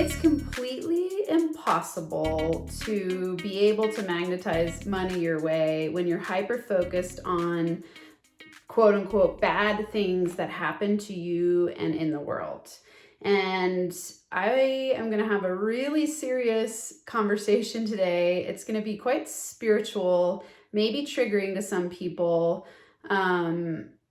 It's completely impossible to be able to magnetize money your way when you're hyper-focused on quote unquote bad things that happen to you and in the world. And I am going to have a really serious conversation today. It's going to be quite spiritual, maybe triggering to some people,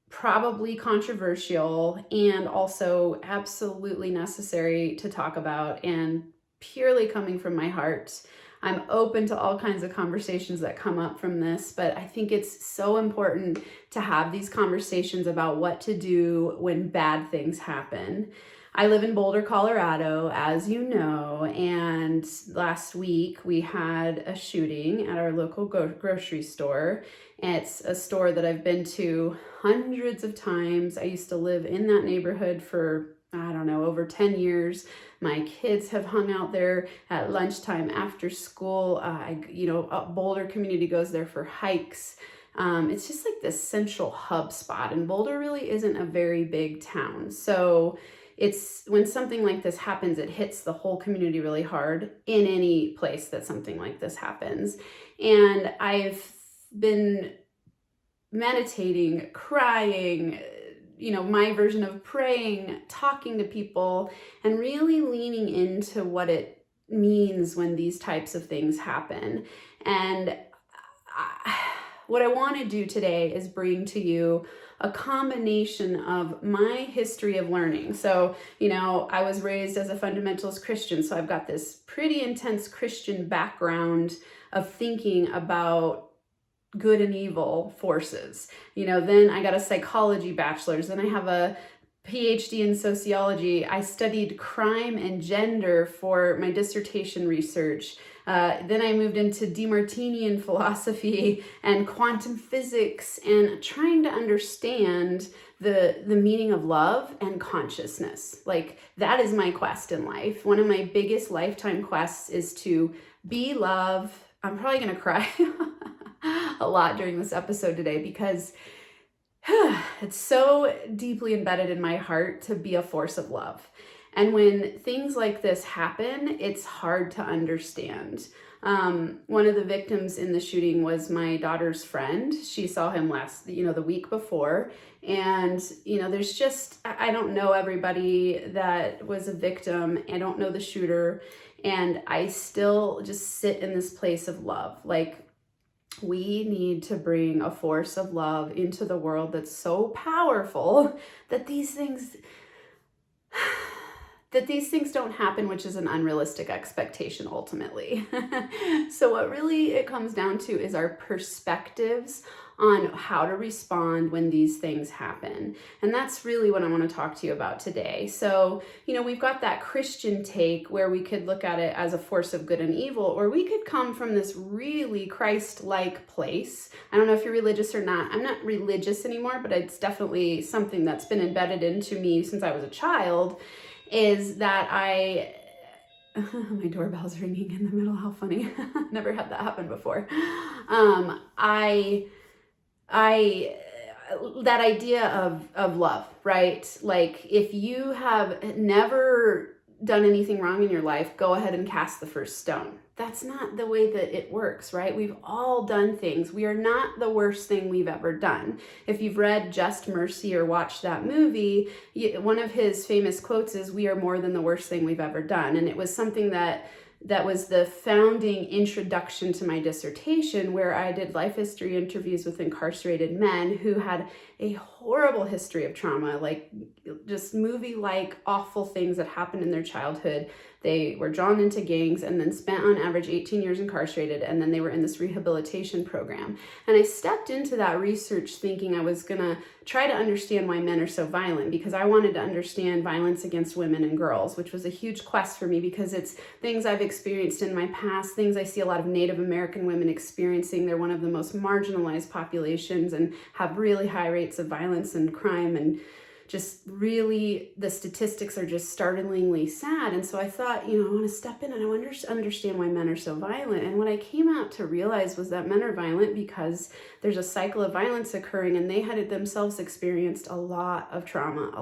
probably controversial, and also absolutely necessary to talk about and purely coming from my heart. I'm open to all kinds of conversations that come up from this, but I think it's so important to have these conversations about what to do when bad things happen. I live in Boulder, Colorado, as you know, and last week we had a shooting at our local grocery store. It's a store that I've been to hundreds of times. I used to live in that neighborhood for, I don't know, over 10 years. My kids have hung out there at lunchtime after school. Boulder community goes there for hikes. It's just like this central hub spot, and Boulder really isn't a very big town. So it's when something like this happens, it hits the whole community really hard in any place that something like this happens. And I've been meditating, crying, my version of praying, talking to people, and really leaning into what it means when these types of things happen. And what I want to do today is bring to you a combination of my history of learning. So, I was raised as a fundamentalist Christian, so I've got this pretty intense Christian background of thinking about good and evil forces. Then I got a psychology bachelor's, then I have a PhD in sociology. I studied crime and gender for my dissertation research. Then I moved into Demartinian philosophy and quantum physics and trying to understand the meaning of love and consciousness. Like, that is my quest in life. One of my biggest lifetime quests is to be love. I'm probably going to cry a lot during this episode today because it's so deeply embedded in my heart to be a force of love. And when things like this happen, it's hard to understand. One of the victims in the shooting was my daughter's friend. She saw him the week before. And, there's just, I don't know everybody that was a victim. I don't know the shooter. And I still just sit in this place of love. Like, we need to bring a force of love into the world that's so powerful that these things don't happen, which is an unrealistic expectation ultimately. So what really it comes down to is our perspectives on how to respond when these things happen. And that's really what I want to talk to you about today. So, we've got that Christian take where we could look at it as a force of good and evil, or we could come from this really Christ-like place. I don't know if you're religious or not. I'm not religious anymore, but it's definitely something that's been embedded into me since I was a child, is that my doorbell's ringing in the middle. How funny. Never had that happen before. That idea of love, right? Like, if you have never done anything wrong in your life, go ahead and cast the first stone. That's not the way that it works, right? We've all done things. We are not the worst thing we've ever done. If you've read Just Mercy or watched that movie, one of his famous quotes is, "We are more than the worst thing we've ever done." And it was something that was the founding introduction to my dissertation, where I did life history interviews with incarcerated men who had a horrible history of trauma, like just movie-like awful things that happened in their childhood. They were drawn into gangs and then spent on average 18 years incarcerated, and then they were in this rehabilitation program. And I stepped into that research thinking I was gonna try to understand why men are so violent, because I wanted to understand violence against women and girls, which was a huge quest for me because it's things I've experienced in my past, things I see a lot of Native American women experiencing. They're one of the most marginalized populations and have really high rates of violence and crime, and just really the statistics are just startlingly sad. And so I thought, I want to step in and I want to understand why men are so violent. And what I came out to realize was that men are violent because there's a cycle of violence occurring, and they had themselves experienced a lot of trauma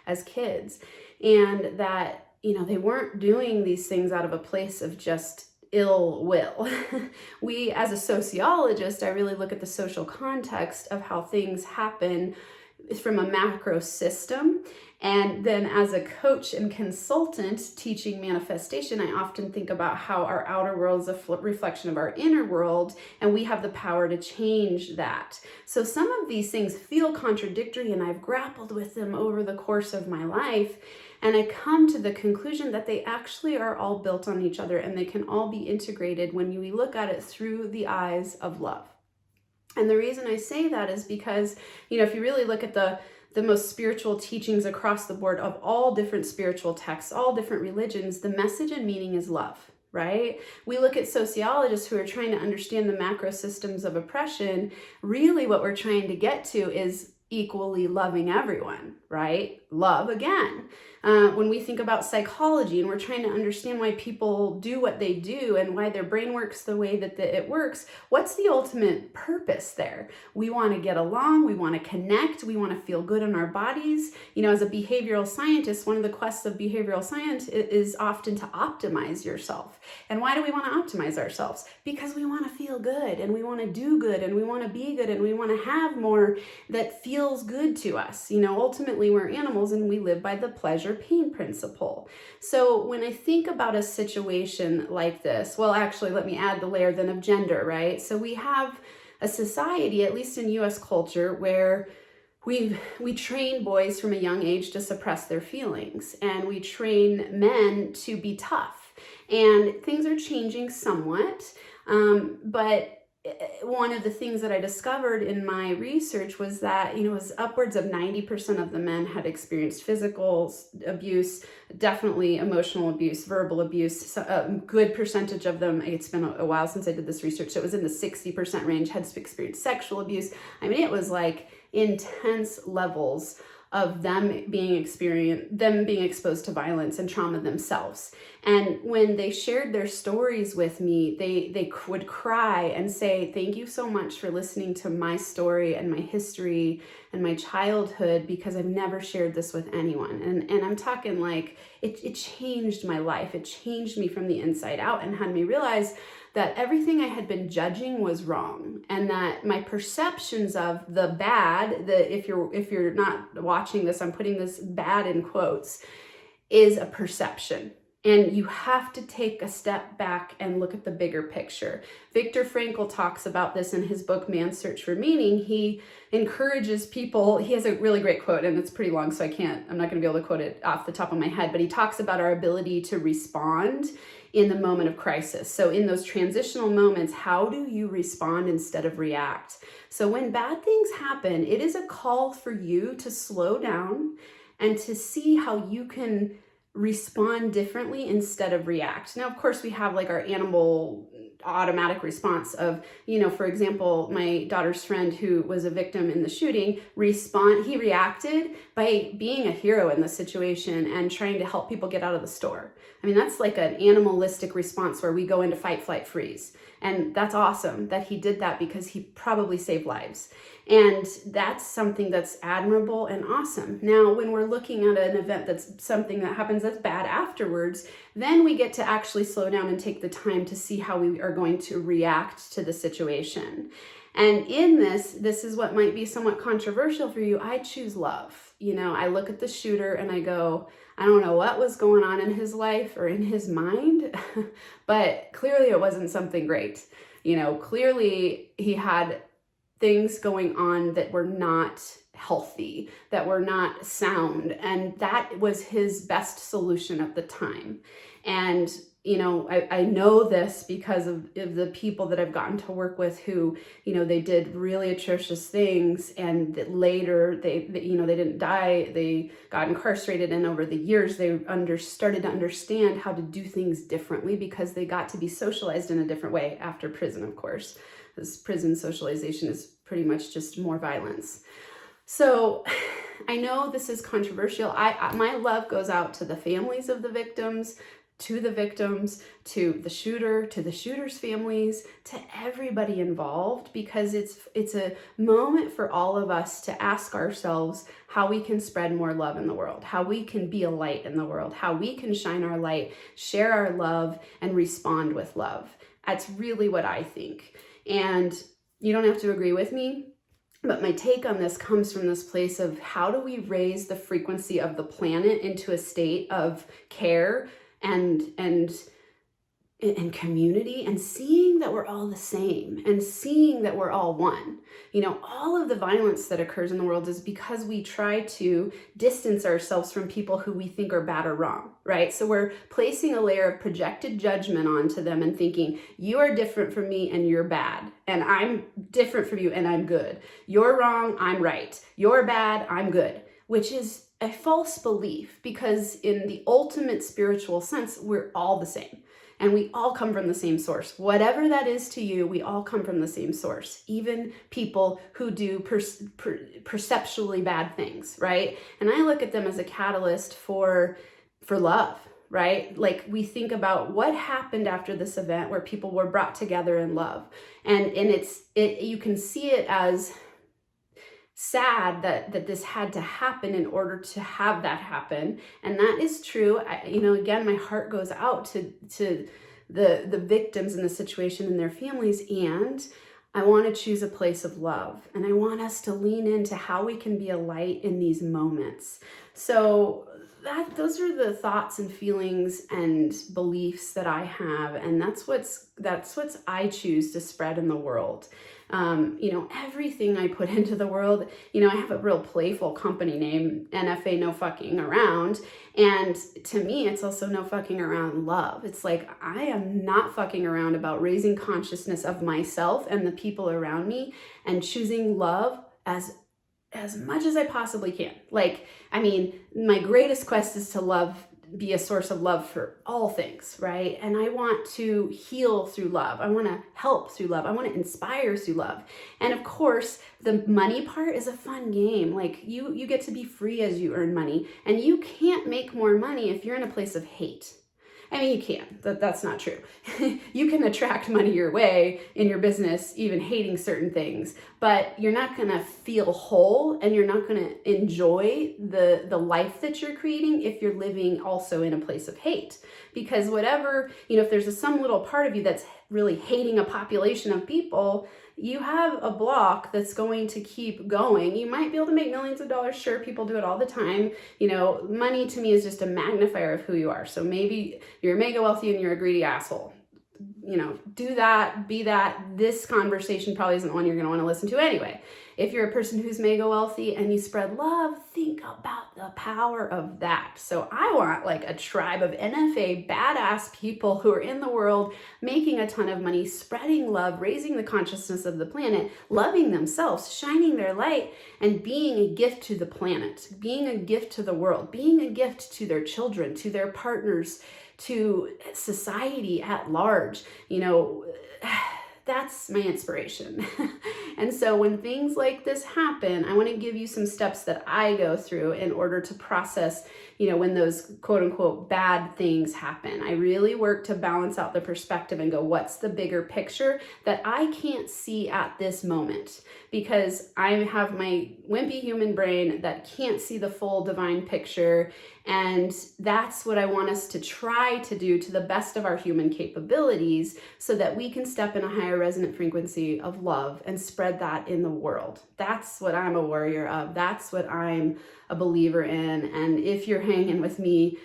as kids. And that they weren't doing these things out of a place of just ill will. We, as a sociologist, I really look at the social context of how things happen from a macro system. And then as a coach and consultant teaching manifestation, I often think about how our outer world is a reflection of our inner world, and we have the power to change that. So some of these things feel contradictory, and I've grappled with them over the course of my life. And I come to the conclusion that they actually are all built on each other, and they can all be integrated when we look at it through the eyes of love. And the reason I say that is because, if you really look at the most spiritual teachings across the board of all different spiritual texts, all different religions, the message and meaning is love, right? We look at sociologists who are trying to understand the macro systems of oppression. Really what we're trying to get to is equally loving everyone, right? Love again. When we think about psychology and we're trying to understand why people do what they do and why their brain works the way that it works, what's the ultimate purpose there? We want to get along, we want to connect, we want to feel good in our bodies. As a behavioral scientist, one of the quests of behavioral science is often to optimize yourself. And why do we want to optimize ourselves? Because we want to feel good, and we want to do good, and we want to be good, and we want to have more that feels good to us. Ultimately we're animals, and we live by the pleasure-pain principle. So when I think about a situation like this, well, actually, let me add the layer then of gender, right? So we have a society, at least in US culture, where we train boys from a young age to suppress their feelings, and we train men to be tough. And things are changing somewhat, but one of the things that I discovered in my research was that, it was upwards of 90% of the men had experienced physical abuse, definitely emotional abuse, verbal abuse. So a good percentage of them, it's been a while since I did this research, so it was in the 60% range, had experienced sexual abuse. I mean, it was like intense levels of them being exposed to violence and trauma themselves. And when they shared their stories with me, they would cry and say, "Thank you so much for listening to my story and my history and my childhood, because I've never shared this with anyone." And I'm talking like, it changed my life. It changed me from the inside out and had me realize that everything I had been judging was wrong, and that my perceptions of the bad, if you're not watching this, I'm putting this bad in quotes, is a perception. And you have to take a step back and look at the bigger picture. Viktor Frankl talks about this in his book, Man's Search for Meaning. He encourages people, he has a really great quote, and it's pretty long, so I'm not gonna be able to quote it off the top of my head, but he talks about our ability to respond in the moment of crisis. So in those transitional moments, how do you respond instead of react? So when bad things happen, it is a call for you to slow down and to see how you can respond differently instead of react. Now, of course, we have like our animal automatic response of, for example, my daughter's friend who was a victim in the shooting, he reacted by being a hero in the situation and trying to help people get out of the store. I mean, that's like an animalistic response where we go into fight, flight, freeze. And that's awesome that he did that, because he probably saved lives. And that's something that's admirable and awesome. Now, when we're looking at an event that's something that happens that's bad afterwards, then we get to actually slow down and take the time to see how we are going to react to the situation. And in this is what might be somewhat controversial for you. I choose love. I look at the shooter and I go, I don't know what was going on in his life or in his mind, but clearly it wasn't something great. Clearly he had things going on that were not healthy, that were not sound, and that was his best solution at the time. And I know this because of the people that I've gotten to work with who, they did really atrocious things, and that later they didn't die, they got incarcerated, and over the years they started to understand how to do things differently because they got to be socialized in a different way after prison, of course. This prison socialization is pretty much just more violence. So I know this is controversial. My love goes out to the families of the victims, to the victims, to the shooter, to the shooter's families, to everybody involved, because it's a moment for all of us to ask ourselves how we can spread more love in the world, how we can be a light in the world, how we can shine our light, share our love, and respond with love. That's really what I think. And you don't have to agree with me, but my take on this comes from this place of how do we raise the frequency of the planet into a state of care and community, and seeing that we're all the same, and seeing that we're all one. You know, all of the violence that occurs in the world is because we try to distance ourselves from people who we think are bad or wrong, right? So we're placing a layer of projected judgment onto them and thinking, you are different from me and you're bad, and I'm different from you and I'm good. You're wrong, I'm right. You're bad, I'm good, which is a false belief, because in the ultimate spiritual sense, we're all the same. And we all come from the same source. Whatever that is to you, we all come from the same source. Even people who do perceptually bad things, right? And I look at them as a catalyst for love, right? Like, we think about what happened after this event where people were brought together in love. And you can see it as sad that this had to happen in order to have that happen. And that is true. Again, my heart goes out to the victims in the situation and their families. And I want to choose a place of love. And I want us to lean into how we can be a light in these moments. So those are the thoughts and feelings and beliefs that I have. And that's what's I choose to spread in the world. Everything I put into the world, I have a real playful company name, NFA No Fucking Around. And to me, it's also no fucking around love. It's like, I am not fucking around about raising consciousness of myself and the people around me, and choosing love as much as I possibly can. My greatest quest is to be a source of love for all things, right? And I want to heal through love. I want to help through love. I want to inspire through love. And of course, the money part is a fun game. Like, you get to be free as you earn money, and you can't make more money if you're in a place of hate. I mean, you can, that's not true. You can attract money your way in your business, even hating certain things, but you're not going to feel whole, and you're not going to enjoy the life that you're creating if you're living also in a place of hate. Because whatever, if there's some little part of you that's really hating a population of people, you have a block that's going to keep going. You might be able to make millions of dollars. Sure, people do it all the time. Money to me is just a magnifier of who you are. So maybe you're mega wealthy and you're a greedy asshole. Do that, be that. This conversation probably isn't one you're going to want to listen to anyway. If you're a person who's mega wealthy and you spread love, think about the power of that. So I want like a tribe of NFA badass people who are in the world making a ton of money, spreading love, raising the consciousness of the planet, loving themselves, shining their light, and being a gift to the planet, being a gift to the world, being a gift to their children, to their partners, to society at large. That's my inspiration. And so when things like this happen, I want to give you some steps that I go through in order to process, when those quote unquote bad things happen. I really work to balance out the perspective and go, what's the bigger picture that I can't see at this moment? Because I have my wimpy human brain that can't see the full divine picture. And that's what I want us to try to do to the best of our human capabilities, so that we can step in a higher resonant frequency of love and spread that in the world. That's what I'm a warrior of. That's what I'm a believer in. And if you're hanging with me,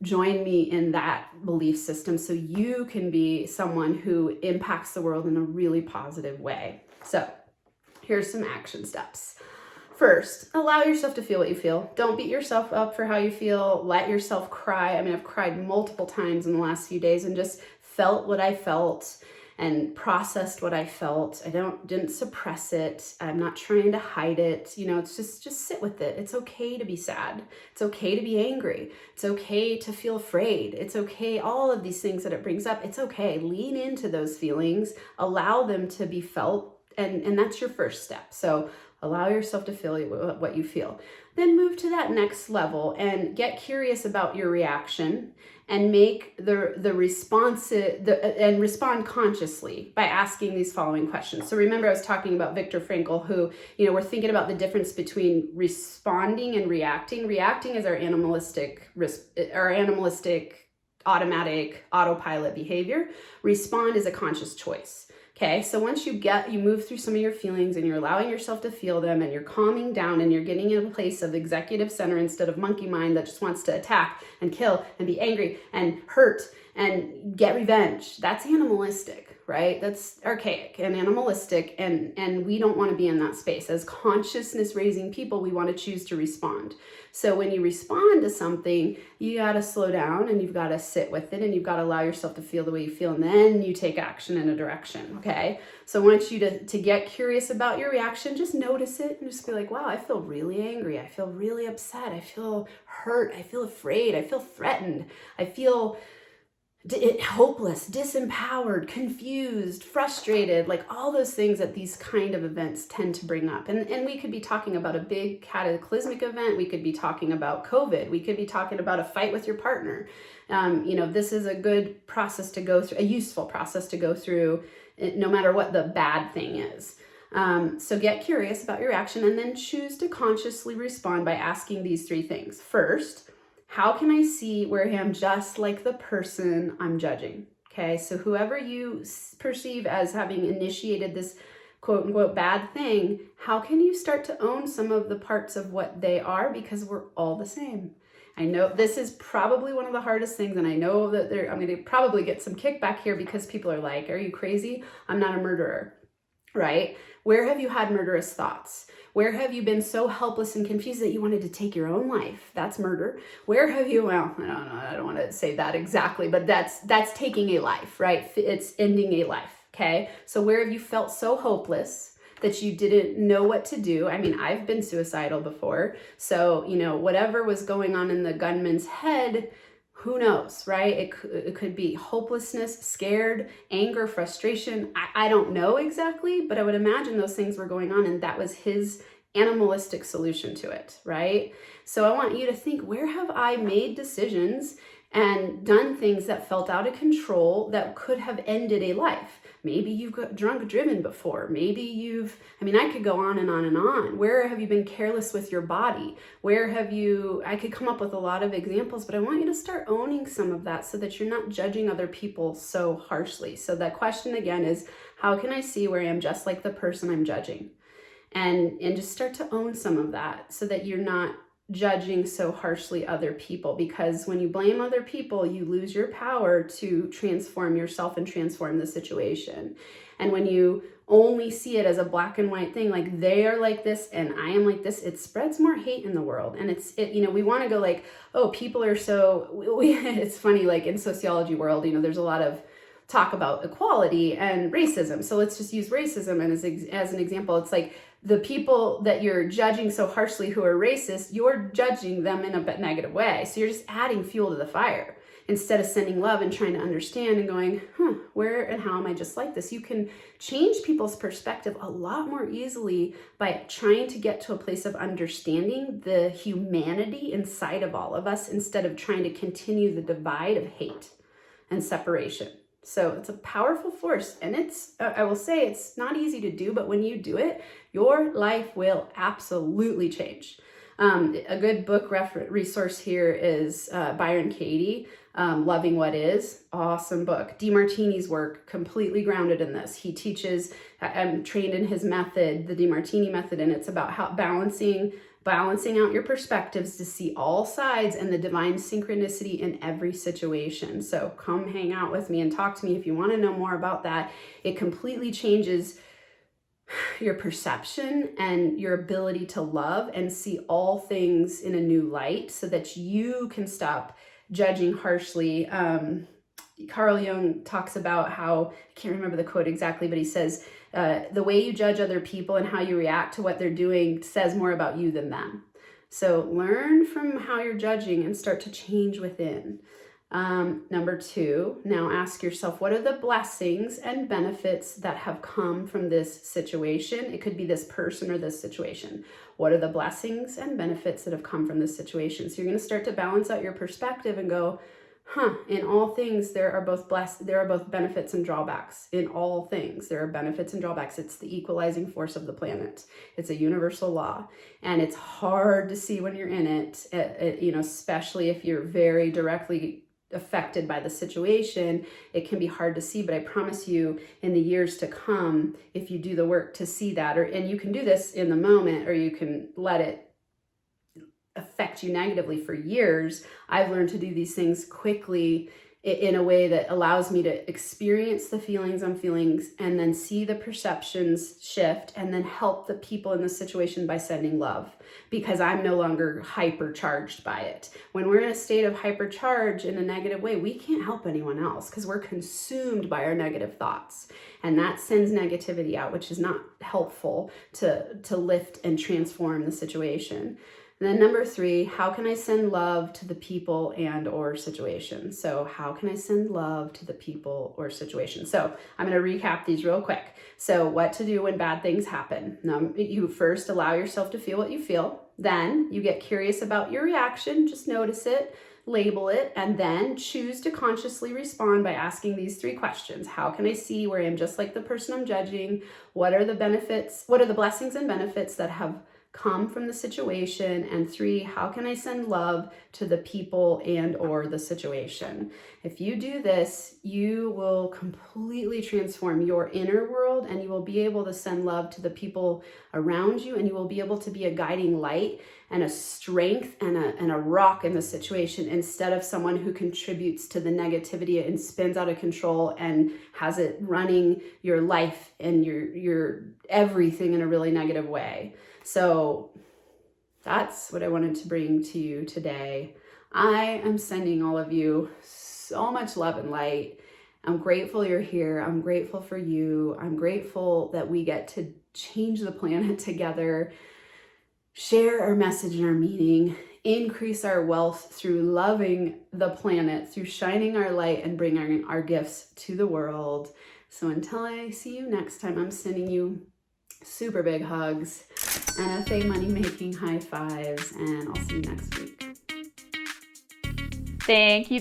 join me in that belief system so you can be someone who impacts the world in a really positive way. So here's some action steps. First, allow yourself to feel what you feel. Don't beat yourself up for how you feel. Let yourself cry. I've cried multiple times in the last few days and just felt what I felt and processed what I felt. I didn't suppress it. I'm not trying to hide it. It's just sit with it. It's okay to be sad. It's okay to be angry. It's okay to feel afraid. It's okay. All of these things that it brings up, it's okay. Lean into those feelings. Allow them to be felt. And that's your first step. So Allow yourself to feel what you feel. Then move to that next level and get curious about your reaction and make the response and respond consciously by asking these following questions. So remember, I was talking about Viktor Frankl, who, we're thinking about the difference between responding and reacting. Reacting is our animalistic automatic autopilot behavior. Respond is a conscious choice. Okay, so once you move through some of your feelings and you're allowing yourself to feel them and you're calming down and you're getting in a place of executive center instead of monkey mind that just wants to attack and kill and be angry and hurt and get revenge. That's animalistic, right? That's archaic and animalistic, and we don't want to be in that space. As consciousness raising people, we want to choose to respond. So when you respond to something, you got to slow down and you've got to sit with it and you've got to allow yourself to feel the way you feel, and then you take action in a direction, okay? So I want you to get curious about your reaction. Just notice it and just be like, wow, I feel really angry. I feel really upset. I feel hurt. I feel afraid. I feel threatened. I feel hopeless, disempowered, confused, frustrated, like all those things that these kind of events tend to bring up. And we could be talking about a big cataclysmic event. We could be talking about COVID. We could be talking about a fight with your partner. This is a good process to go through, a useful process to go through, no matter what the bad thing is. So get curious about your reaction and then choose to consciously respond by asking these three things. First, how can I see where I am just like the person I'm judging? Okay, so whoever you perceive as having initiated this quote unquote bad thing, how can you start to own some of the parts of what they are? Because we're all the same. I know this is probably one of the hardest things, and I know that I'm going to probably get some kickback here because people are like, are you crazy? I'm not a murderer, right? Where have you had murderous thoughts? Where have you been so helpless and confused that you wanted to take your own life? That's murder. Where have you, well, I don't know, I don't want to say that exactly, but that's taking a life, right? It's ending a life, okay? So where have you felt so hopeless that you didn't know what to do? I mean, I've been suicidal before. So, whatever was going on in the gunman's head, who knows, right? It could be hopelessness, scared, anger, frustration. I don't know exactly, but I would imagine those things were going on and that was his animalistic solution to it, right? So I want you to think, where have I made decisions and done things that felt out of control that could have ended a life? Maybe you've got drunk driven before. Maybe I could go on and on and on. Where have you been careless with your body? I could come up with a lot of examples, but I want you to start owning some of that so that you're not judging other people so harshly. So that question again is, how can I see where I am just like the person I'm judging? And just start to own some of that so that you're not judging so harshly other people, because when you blame other people, you lose your power to transform yourself and transform the situation. And when you only see it as a black and white thing, like they are like this and I am like this, it spreads more hate in the world. And we want to go like, oh, people are it's funny, like in sociology world, there's a lot of talk about equality and racism. So let's just use racism as an example. It's like the people that you're judging so harshly who are racist, you're judging them in a negative way. So you're just adding fuel to the fire instead of sending love and trying to understand and going, where and how am I just like this? You can change people's perspective a lot more easily by trying to get to a place of understanding the humanity inside of all of us instead of trying to continue the divide of hate and separation. So it's a powerful force, and I will say it's not easy to do, but when you do it, your life will absolutely change. A good book resource here is Byron Katie, Loving What Is. Awesome book. DeMartini's work, completely grounded in this. He teaches, I'm trained in his method, the DeMartini method, and it's about how balancing out your perspectives to see all sides and the divine synchronicity in every situation. So come hang out with me and talk to me if you want to know more about that. It completely changes your perception and your ability to love and see all things in a new light so that you can stop judging harshly. Carl Jung talks about how, I can't remember the quote exactly, but he says, the way you judge other people and how you react to what they're doing says more about you than them. So learn from how you're judging and start to change within. Number 2, now ask yourself, what are the blessings and benefits that have come from this situation? It could be this person or this situation. What are the blessings and benefits that have come from this situation? So you're going to start to balance out your perspective and go, in all things, there are both benefits and drawbacks. In all things, there are benefits and drawbacks. It's the equalizing force of the planet. It's a universal law. And it's hard to see when you're in it, especially if you're very directly affected by the situation. It can be hard to see, but I promise you in the years to come, if you do the work to see that, and you can do this in the moment, or you can let it affect you negatively for years. I've learned to do these things quickly in a way that allows me to experience the feelings I'm feeling and then see the perceptions shift and then help the people in the situation by sending love, because I'm no longer hypercharged by it. When we're in a state of hypercharge in a negative way, we can't help anyone else because we're consumed by our negative thoughts. And that sends negativity out, which is not helpful to lift and transform the situation. And then number 3, how can I send love to the people and or situation? So how can I send love to the people or situation? So I'm going to recap these real quick. So what to do when bad things happen. You first allow yourself to feel what you feel. Then you get curious about your reaction. Just notice it, label it, and then choose to consciously respond by asking these 3 questions. How can I see where I am just like the person I'm judging? What are the benefits? What are the blessings and benefits that have come from the situation? And 3, how can I send love to the people and or the situation? If you do this, you will completely transform your inner world, and you will be able to send love to the people around you, and you will be able to be a guiding light and a strength and a rock in the situation, instead of someone who contributes to the negativity and spins out of control and has it running your life and your everything in a really negative way. So that's what I wanted to bring to you today. I am sending all of you so much love and light. I'm grateful you're here. I'm grateful for you. I'm grateful that we get to change the planet together, share our message and our meaning, increase our wealth through loving the planet, through shining our light and bringing our gifts to the world. So until I see you next time, I'm sending you super big hugs, NFA money making high fives, and I'll see you next week. Thank you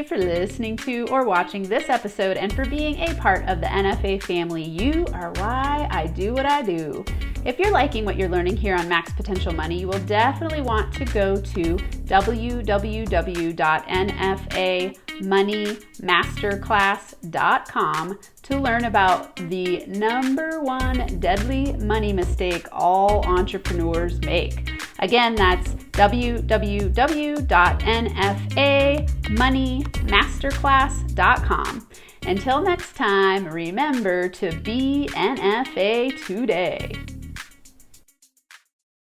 for listening to or watching this episode and for being a part of the NFA family. You are why I do what I do. If you're liking what you're learning here on Max Potential Money, you will definitely want to go to www.nfamasterclass.com to learn about the #1 deadly money mistake all entrepreneurs make. Again, that's www.nfamasterclass.com. Until next time, remember to be NFA today.